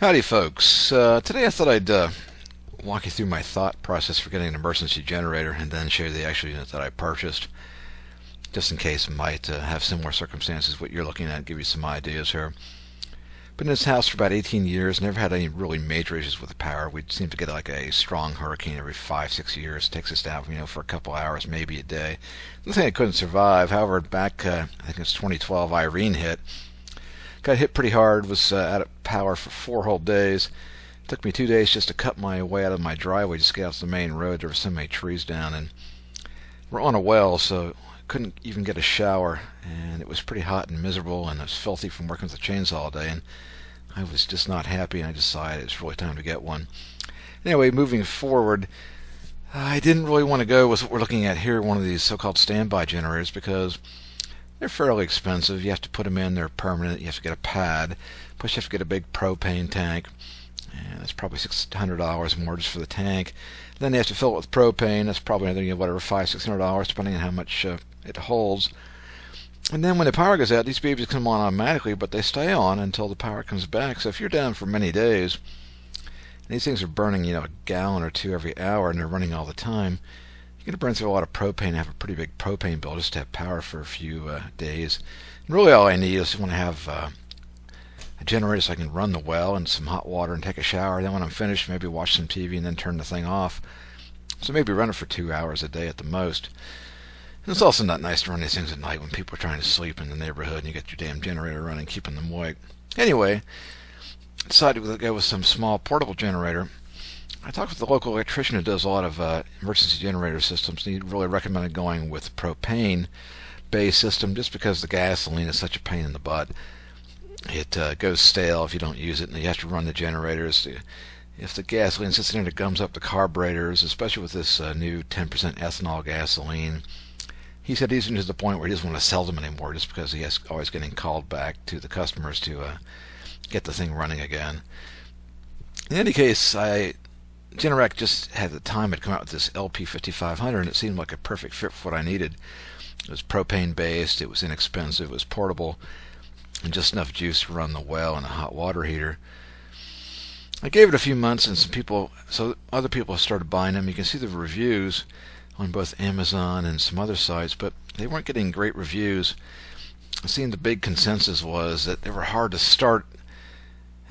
Howdy folks. Today I thought I'd walk you through my thought process for getting an emergency generator and then show you the actual unit that I purchased, just in case it might have similar circumstances what you're looking at, give you some ideas here. Been in this house for about 18 years, never had any really major issues with the power. We seem to get like a strong hurricane every 5-6 years. It takes us down for a couple hours, maybe a day. Nothing I couldn't survive. However, back, I think it's 2012, Irene hit. Got hit pretty hard, was out of power for 4 whole days. It took me 2 days just to cut my way out of my driveway, just to get out to the main road. There were so many trees down, and we're on a well, so I couldn't even get a shower, and it was pretty hot and miserable, and I was filthy from working with the chainsaw all day, and I was just not happy, and I decided it was really time to get one. Anyway, moving forward, I didn't really want to go with what we're looking at here, one of these so-called standby generators, because they're fairly expensive. You have to put them in. They're permanent. You have to get a pad. Plus, you have to get a big propane tank. And that's probably $600 more just for the tank. Then you have to fill it with propane. That's probably another, whatever, $500-$600, depending on how much it holds. And then when the power goes out, these babies come on automatically, but they stay on until the power comes back. So if you're down for many days, and these things are burning, a gallon or two every hour, and they're running all the time, you're going to burn through a lot of propane and have a pretty big propane bill just to have power for a few days. And really all I need is I want to have a generator so I can run the well and some hot water and take a shower. Then when I'm finished, maybe watch some TV and then turn the thing off. So maybe run it for 2 hours a day at the most. And it's also not nice to run these things at night when people are trying to sleep in the neighborhood and you get your damn generator running, keeping them awake. Anyway, decided to go with some small portable generator. I talked with the local electrician who does a lot of emergency generator systems, and he really recommended going with a propane-based system just because the gasoline is such a pain in the butt. It goes stale if you don't use it, and you have to run the generators. If the gasoline sits in there, it gums up the carburetors, especially with this new 10% ethanol gasoline. He said he's to the point where he doesn't want to sell them anymore just because he is always getting called back to the customers to get the thing running again. In any case, Generac just had the time had come out with this LP5500, and it seemed like a perfect fit for what I needed. It was propane based, it was inexpensive, it was portable, and just enough juice to run the well and a hot water heater. I gave it a few months, and so other people started buying them. You can see the reviews on both Amazon and some other sites, but they weren't getting great reviews. It seemed the big consensus was that they were hard to start.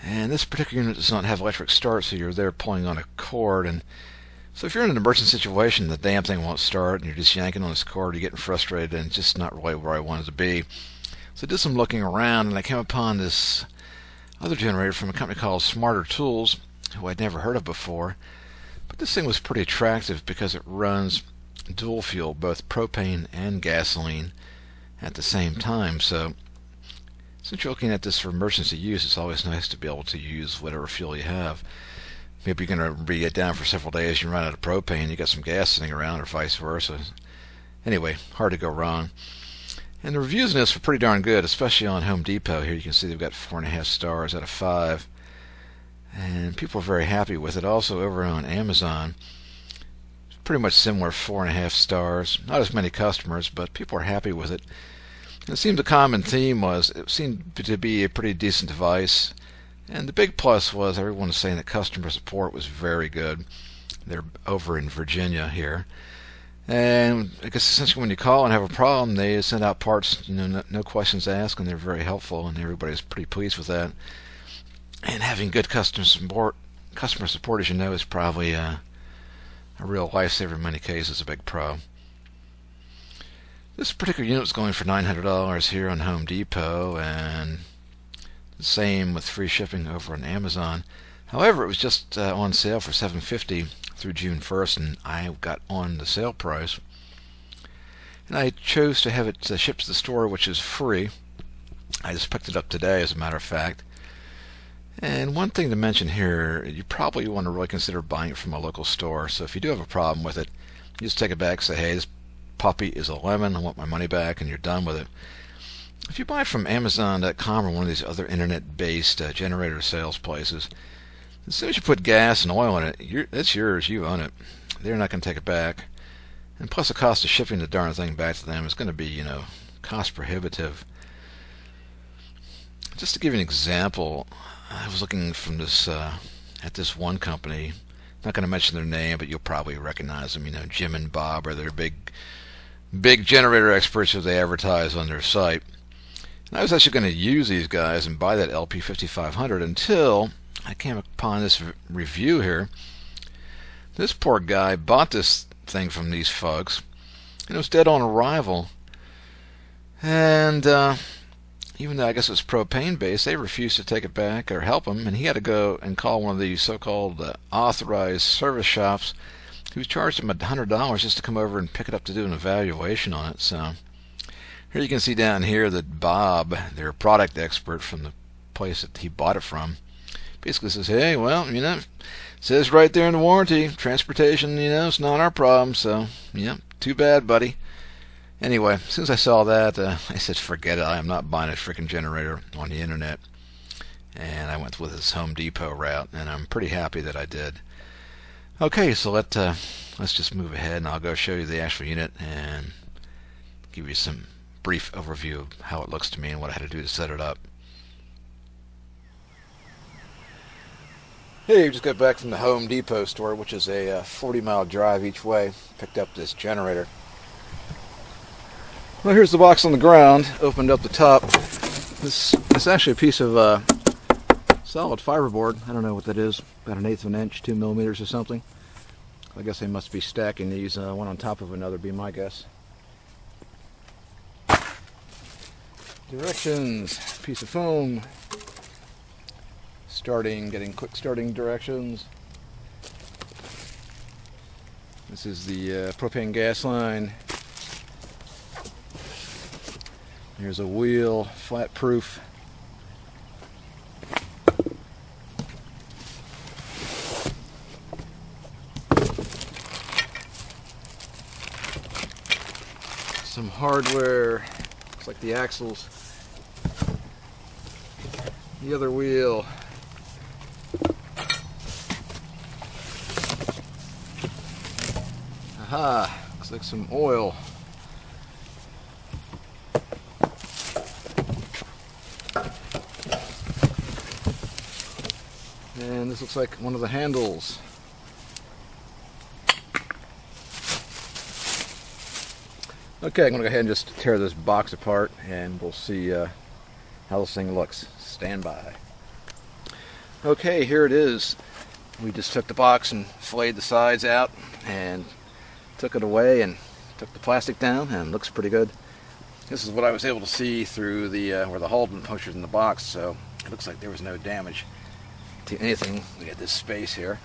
And this particular unit does not have electric start, so you're there pulling on a cord. And so if you're in an emergency situation, the damn thing won't start, and you're just yanking on this cord, you're getting frustrated, and it's just not really where I wanted to be. So I did some looking around, and I came upon this other generator from a company called Smarter Tools, who I'd never heard of before. But this thing was pretty attractive because it runs dual fuel, both propane and gasoline, at the same time. So since you're looking at this for emergency use, it's always nice to be able to use whatever fuel you have. Maybe you're going to be down for several days, you run out of propane, you got some gas sitting around, or vice versa. Anyway, hard to go wrong. And the reviews on this were pretty darn good, especially on Home Depot. Here you can see they've got 4.5 stars out of 5. And people are very happy with it. Also over on Amazon, it's pretty much similar, 4.5 stars. Not as many customers, but people are happy with it. It seemed the common theme was it seemed to be a pretty decent device, and the big plus was everyone was saying that customer support was very good. They're over in Virginia here, and I guess essentially when you call and have a problem, they send out parts, no questions asked, and they're very helpful, and everybody's pretty pleased with that. And having good customer support, as you know, is probably a real lifesaver in many cases, a big pro. This particular unit was going for $900 here on Home Depot, and the same with free shipping over on Amazon. However, it was just on sale for $750 through June 1st, and I got on the sale price. And I chose to have it shipped to the store, which is free. I just picked it up today, as a matter of fact. And one thing to mention here, you probably want to really consider buying it from a local store. So if you do have a problem with it, you just take it back, say, hey, this puppy is a lemon, I want my money back, and you're done with it. If you buy it from Amazon.com or one of these other internet-based generator sales places, as soon as you put gas and oil in it, it's yours, you own it. They're not going to take it back. And plus the cost of shipping the darn thing back to them is going to be, cost prohibitive. Just to give you an example, I was looking from this at this one company. Not going to mention their name, but you'll probably recognize them. You know, Jim and Bob are their big generator experts who they advertise on their site. And I was actually going to use these guys and buy that LP5500 until I came upon this review here. This poor guy bought this thing from these folks, and it was dead on arrival. And even though I guess it was propane based, they refused to take it back or help him, and he had to go and call one of the so-called authorized service shops, who charged him $100 just to come over and pick it up to do an evaluation on it. So here you can see down here that Bob, their product expert from the place that he bought it from, basically says, hey, well, you know, it says right there in the warranty, transportation, you know, it's not our problem. So, yeah, too bad, buddy. Anyway, as soon as I saw that, I said, forget it. I am not buying a freaking generator on the internet. And I went with this Home Depot route, and I'm pretty happy that I did. Okay, so let's just move ahead, and I'll go show you the actual unit and give you some brief overview of how it looks to me and what I had to do to set it up. Hey, we just got back from the Home Depot store, which is a 40-mile drive each way. Picked up this generator. Well, here's the box on the ground. Opened up the top. This is actually a piece of solid fiberboard. I don't know what that is. About 1/8 of an inch, 2 millimeters or something. I guess they must be stacking these one on top of another, be my guess. Directions. Piece of foam. Getting quick starting directions. This is the propane gas line. Here's a wheel, flat proof. Some hardware, looks like the axles. The other wheel. Aha, looks like some oil. And this looks like one of the handles. Okay, I'm going to go ahead and just tear this box apart and we'll see how this thing looks. Stand by. Okay, here it is. We just took the box and flayed the sides out and took it away and took the plastic down, and it looks pretty good. This is what I was able to see through the where the hole had been punctured in the box, so it looks like there was no damage to anything. We got this space here,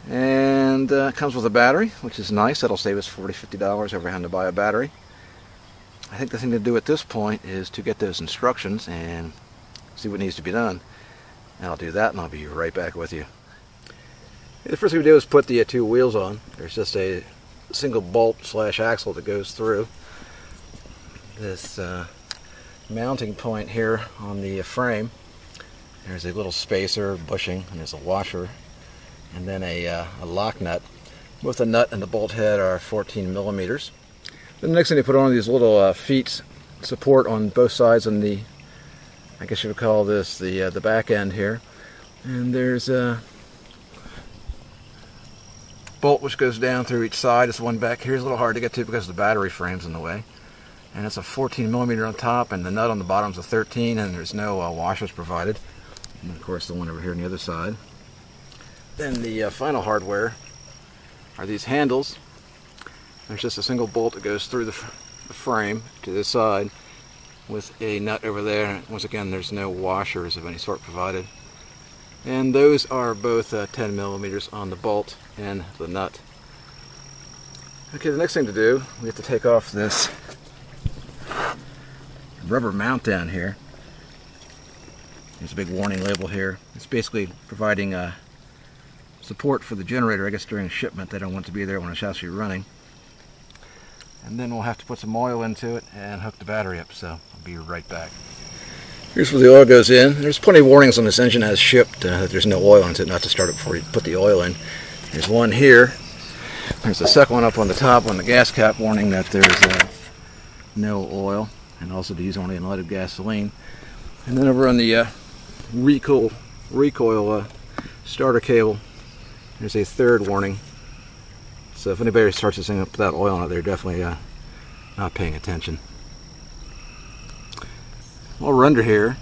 and it comes with a battery, which is nice. That'll save us $40–50 every time to buy a battery. I think the thing to do at this point is to get those instructions and see what needs to be done, and I'll do that, and I'll be right back with you. The first thing we do is put the two wheels on. There's just a single bolt / axle that goes through this mounting point here on the frame. There's a little spacer, bushing, and there's a washer, and then a lock nut. Both the nut and the bolt head are 14 millimeters. Then the next thing they put on are these little feet support on both sides on the, I guess you would call this the back end here. And there's a bolt which goes down through each side. This one back here is a little hard to get to because the battery frame's in the way. And it's a 14 millimeter on top, and the nut on the bottom is a 13, and there's no washers provided. And of course the one over here on the other side. Then the final hardware are these handles. There's just a single bolt that goes through the frame to this side with a nut over there. Once again, there's no washers of any sort provided. And those are both 10 millimeters on the bolt and the nut. Okay, the next thing to do, we have to take off this rubber mount down here. There's a big warning label here. It's basically providing support for the generator. I guess during shipment they don't want it to be there when it's actually running. And then we'll have to put some oil into it and hook the battery up, so I'll be right back. Here's where the oil goes in. There's plenty of warnings on this engine as shipped that there's no oil in it, not to start it before you put the oil in. There's one here. There's a second one up on the top on the gas cap warning that there's no oil, and also to use only unleaded gasoline. And then over on the recoil starter cable, there's a third warning. So if anybody starts this thing up without oil on it, they're definitely not paying attention. While we're under here,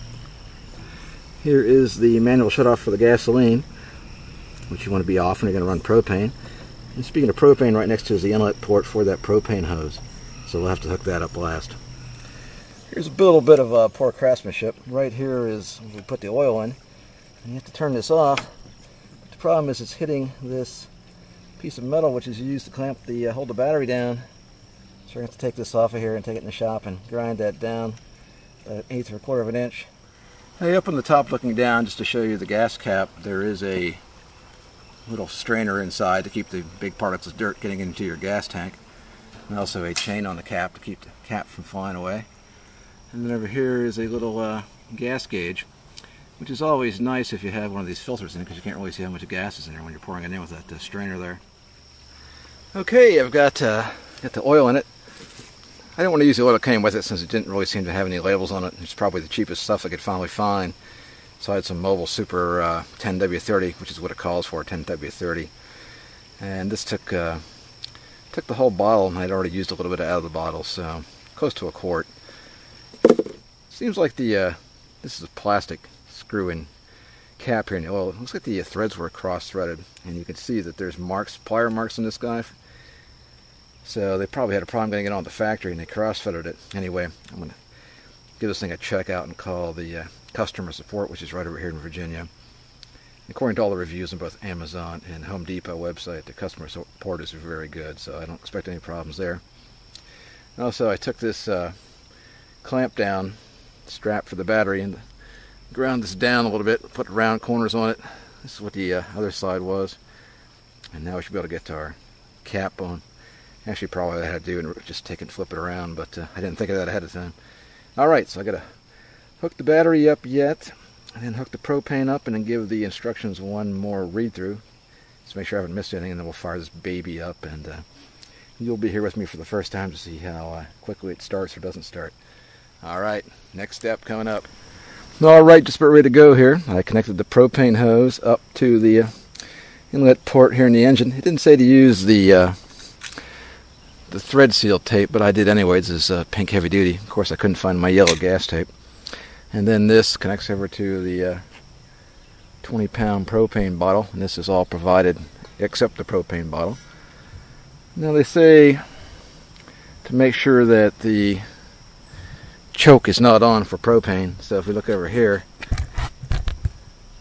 here is the manual shutoff for the gasoline, which you want to be off when you're going to run propane. And speaking of propane, right next to is the inlet port for that propane hose. So we'll have to hook that up last. Here's a little bit of poor craftsmanship. Right here is where we put the oil in. And you have to turn this off. But the problem is it's hitting this piece of metal which is used to clamp the hold the battery down. So we're going to have to take this off of here and take it in the shop and grind that down about 1/8 or 1/4 of an inch. Hey, up on the top looking down, just to show you the gas cap, there is a little strainer inside to keep the big particles of dirt getting into your gas tank. And also a chain on the cap to keep the cap from flying away. And then over here is a little gas gauge, which is always nice if you have one of these filters in it, because you can't really see how much gas is in there when you're pouring it in with that strainer there. Okay, I've got the oil in it. I didn't want to use the oil that came with it since it didn't really seem to have any labels on it. It's probably the cheapest stuff I could finally find. So I had some Mobile Super 10W30, which is what it calls for, 10W30. And this took the whole bottle, and I'd already used a little bit out of the bottle, so close to 1 quart. Seems like this is a plastic screw-in cap here in the oil. It looks like the threads were cross-threaded, and you can see that there's marks, plier marks on this guy. So they probably had a problem getting it on the factory, and they cross-threaded it. Anyway, I'm going to give this thing a check out and call the customer support, which is right over here in Virginia. According to all the reviews on both Amazon and Home Depot website, the customer support is very good, so I don't expect any problems there. Also, I took this clamp down strap for the battery and ground this down a little bit, put round corners on it. This is what the other side was. And now we should be able to get to our cap on. Actually, probably what I had to do and just take it and flip it around, but I didn't think of that ahead of time. Alright, so I got to hook the battery up yet, and then hook the propane up, and then give the instructions one more read-through. Just make sure I haven't missed anything, and then we'll fire this baby up, and you'll be here with me for the first time to see how quickly it starts or doesn't start. Alright, next step coming up. Alright, just about ready to go here. I connected the propane hose up to the inlet port here in the engine. It didn't say to use the thread seal tape, but I did anyway. This is pink heavy duty. Of course, I couldn't find my yellow gas tape. And then this connects over to the 20-pound propane bottle, and this is all provided except the propane bottle. Now they say to make sure that the choke is not on for propane. So if we look over here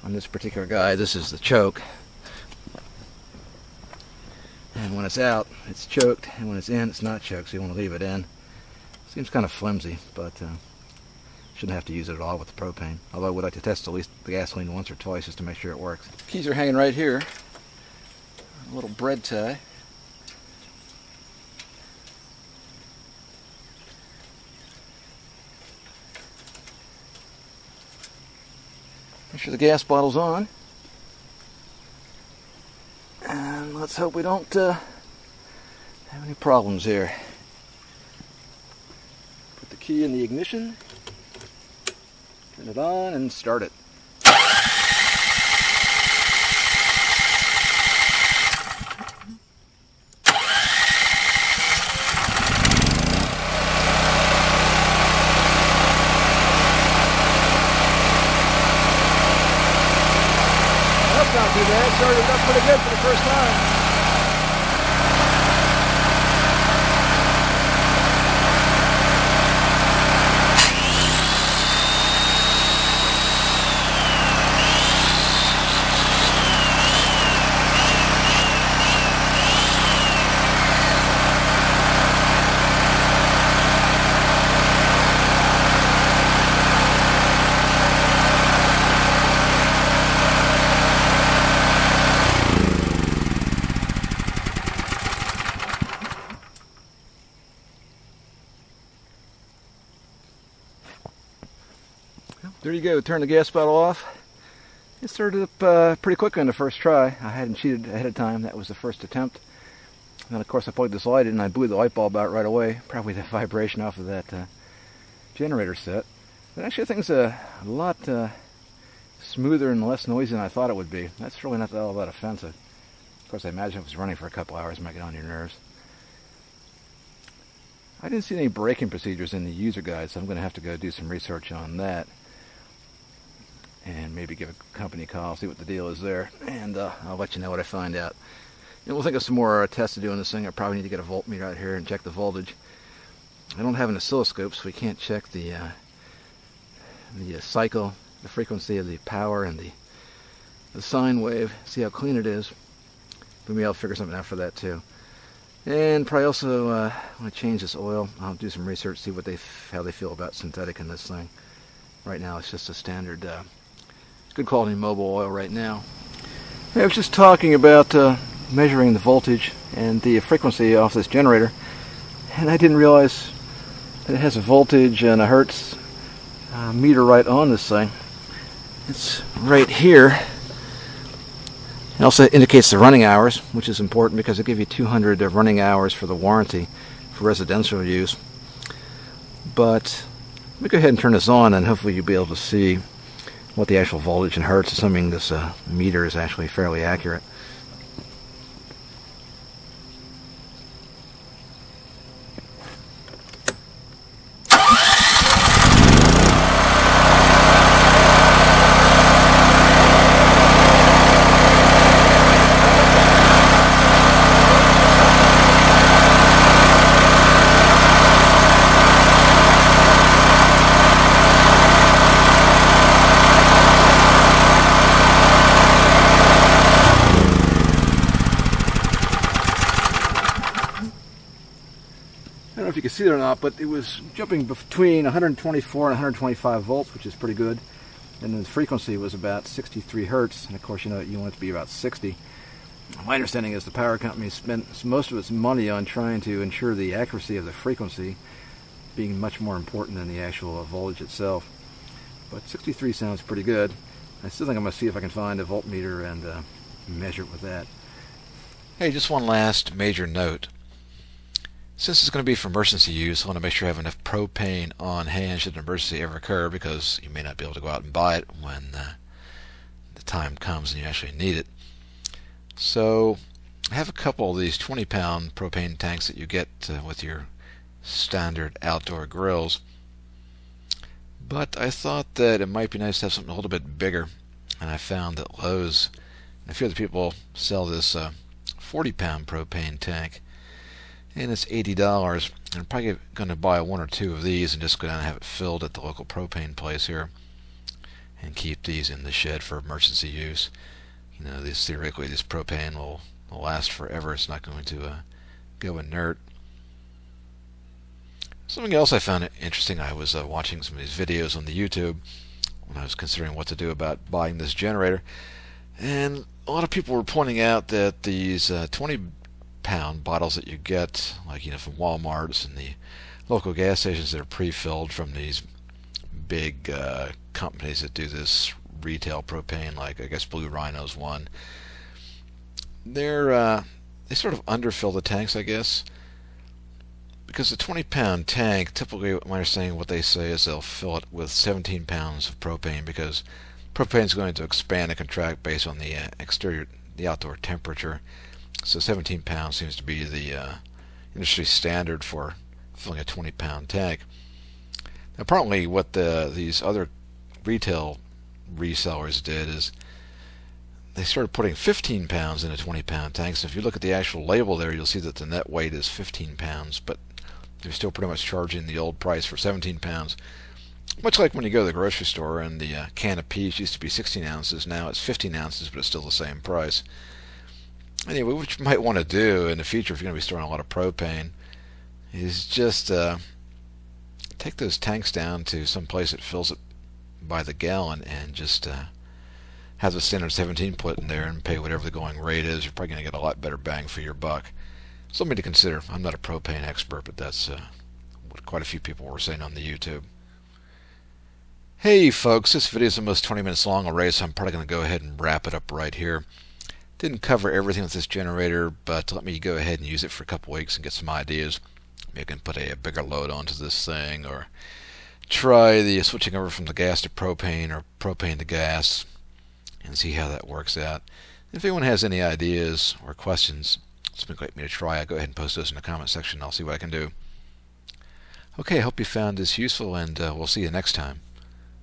on this particular guy, this is the choke. And when it's out, it's choked, and when it's in, it's not choked, so you want to leave it in. Seems kind of flimsy, but shouldn't have to use it at all with the propane. Although I would like to test at least the gasoline once or twice just to make sure it works. Keys are hanging right here. A little bread tie. Make sure the gas bottle's on. And let's hope we don't have any problems here. Put the key in the ignition, turn it on, and start it. Not too bad. Started up pretty good for the first time. There you go, turn the gas bottle off. It started up pretty quick on the first try. I hadn't cheated ahead of time. That was the first attempt. And then of course I plugged this light in and I blew the light bulb out right away. Probably the vibration off of that generator set. But actually, things a lot smoother and less noisy than I thought it would be. That's really not all that offensive. Of course, I imagine if it was running for a couple hours, it might get on your nerves. I didn't see any braking procedures in the user guide, so I'm going to have to go do some research on that. And maybe give a company a call, see what the deal is there. And I'll let you know what I find out. And we'll think of some more tests to do on this thing. I probably need to get a voltmeter out here and check the voltage. I don't have an oscilloscope, so we can't check the cycle, the frequency of the power, and the sine wave, see how clean it is. But maybe I'll figure something out for that too. And probably also want to change this oil. I'll do some research, see what how they feel about synthetic in this thing. Right now it's just a standard, good quality mobile oil right now. I was just talking about measuring the voltage and the frequency off this generator, and I didn't realize that it has a voltage and a hertz meter right on this thing. It's right here. It also indicates the running hours, which is important because it'll give you 200 running hours for the warranty for residential use. But let me go ahead and turn this on, and hopefully you'll be able to see what the actual voltage and hertz, assuming this meter is actually fairly accurate. I don't know if you can see it or not, but it was jumping between 124 and 125 volts, which is pretty good. And the frequency was about 63 hertz, and of course you want it to be about 60. My understanding is the power company spent most of its money on trying to ensure the accuracy of the frequency being much more important than the actual voltage itself. But 63 sounds pretty good. I still think I'm going to see if I can find a voltmeter and measure it with that. Hey, just one last major note. Since it's going to be for emergency use, I want to make sure I have enough propane on hand should an emergency ever occur, because you may not be able to go out and buy it when the time comes and you actually need it. So I have a couple of these 20-pound propane tanks that you get with your standard outdoor grills. But I thought that it might be nice to have something a little bit bigger, and I found that Lowe's and a few other people sell this 40-pound propane tank. And it's $80. I'm probably going to buy one or two of these and just go down and have it filled at the local propane place here, and keep these in the shed for emergency use. You know, theoretically this propane will last forever. It's not going to go inert. Something else I found interesting, I was watching some of these videos on the YouTube when I was considering what to do about buying this generator, and a lot of people were pointing out that these 20-pound bottles that you get, like from Walmart's and the local gas stations that are pre-filled from these big companies that do this retail propane, like I guess Blue Rhino's one, they sort of underfill the tanks, I guess, because the 20-pound tank, typically my understanding, what they say is they'll fill it with 17 pounds of propane, because propane is going to expand and contract based on the outdoor temperature. So 17 pounds seems to be the industry standard for filling a 20-pound tank. Now, apparently what these other retail resellers did is they started putting 15 pounds in a 20-pound tank. So if you look at the actual label there, you'll see that the net weight is 15 pounds, but they're still pretty much charging the old price for 17 pounds. Much like when you go to the grocery store and the can of peas used to be 16 ounces, now it's 15 ounces, but it's still the same price. Anyway, what you might want to do in the future, if you're going to be storing a lot of propane, is just take those tanks down to some place that fills it by the gallon, and just have the standard 17 put in there and pay whatever the going rate is. You're probably going to get a lot better bang for your buck. Something to consider. I'm not a propane expert, but that's what quite a few people were saying on the YouTube. Hey folks, this video is almost 20 minutes long already, so I'm probably going to go ahead and wrap it up right here. Didn't cover everything with this generator, but let me go ahead and use it for a couple weeks and get some ideas. Maybe I can put a bigger load onto this thing, or try the switching over from the gas to propane or propane to gas and see how that works out. If anyone has any ideas or questions, something you'd like me to try, go ahead and post those in the comment section. I'll see what I can do. Okay, I hope you found this useful, and we'll see you next time.